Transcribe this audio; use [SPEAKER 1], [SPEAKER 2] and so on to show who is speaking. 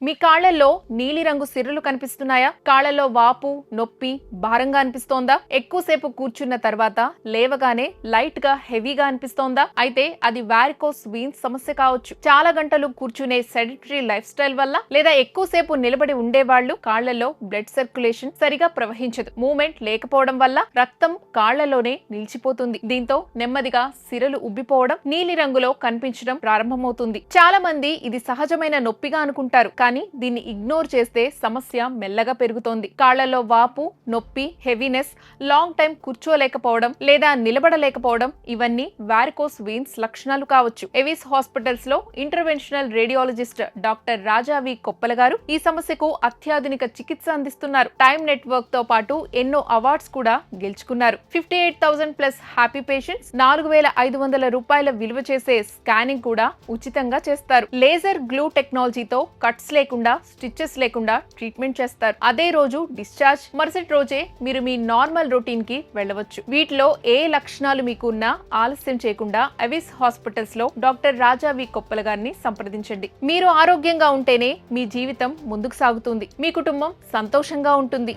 [SPEAKER 1] మీ కాళ్లలో నీలిరంగు సిర్రులు కనిపిస్తున్నాయా? కాళ్లలో వాపు, నొప్పి, భారంగా అనిపిస్తోందా? ఎక్కువసేపు కూర్చున్న తర్వాత లేవగానే లైట్ గా హెవీగా అనిపిస్తోందా? అయితే అది వారికోస్ వీన్స్ సమస్య కావచ్చు. చాలా గంటలు కూర్చునే సెడెంటరీ లైఫ్ స్టైల్ వల్ల, లేదా ఎక్కువసేపు నిలబడి ఉండేవాళ్లు కాళ్లలో బ్లడ్ సర్క్యులేషన్ సరిగా ప్రవహించదు. మూవ్మెంట్ లేకపోవడం వల్ల రక్తం కాళ్లలోనే నిలిచిపోతుంది. దీంతో నెమ్మదిగా సిరలు ఉబ్బిపోవడం, నీలి రంగులో కనిపించడం ప్రారంభమవుతుంది. చాలా మంది ఇది సహజమైన నొప్పిగా అనుకుంటారు, కానీ దీన్ని ఇగ్నోర్ చేస్తే సమస్య మెల్లగా పెరుగుతోంది. కాళ్లలో వాపు, నొప్పి, హెవీనెస్, లాంగ్ టైం కూర్చోలేకపోవడం లేదా నిలబడలేకపోవడం ఇవన్నీ వారికోస్ వీన్స్ లక్షణాలు కావచ్చు. ఎవిస్ హాస్పిటల్స్ లో ఇంటర్వెన్షనల్ రేడియాలజిస్ట్ డాక్టర్ రాజా వి కొప్పల గారు ఈ సమస్యకు అత్యాధునిక చికిత్స అందిస్తున్నారు. టైమ్ నెట్వర్క్ తో పాటు ఎన్నో అవార్డ్స్ కూడా గెలుచుకున్నారు. 58,000+ హ్యాపీ పేషెంట్స్, 4,500 రూపాయల విలువ చేసే స్కానింగ్ కూడా ఉచితంగా చేస్తారు. లేజర్ గ్లూ టెక్నాలజీతో కట్స్ లేకుండా, స్టిచెస్ లేకుండా ట్రీట్మెంట్ చేస్తారు. అదే రోజు డిశ్చార్జ్, మరుసటి రోజే మీరు మీ నార్మల్ రొటీన్ కి వెళ్ళవచ్చు. వీటిలో ఏ లక్షణాలు మీకు ఉన్నా ఆలస్యం చేయకుండా ఎవిస్ హాస్పిటల్స్ లో డాక్టర్ రాజా వి కొప్పల గారిని సంప్రదించండి. మీరు ఆరోగ్యంగా ఉంటేనే మీ జీవితం ముందుకు సాగుతుంది, మీ కుటుంబం సంతోషంగా ఉంటుంది.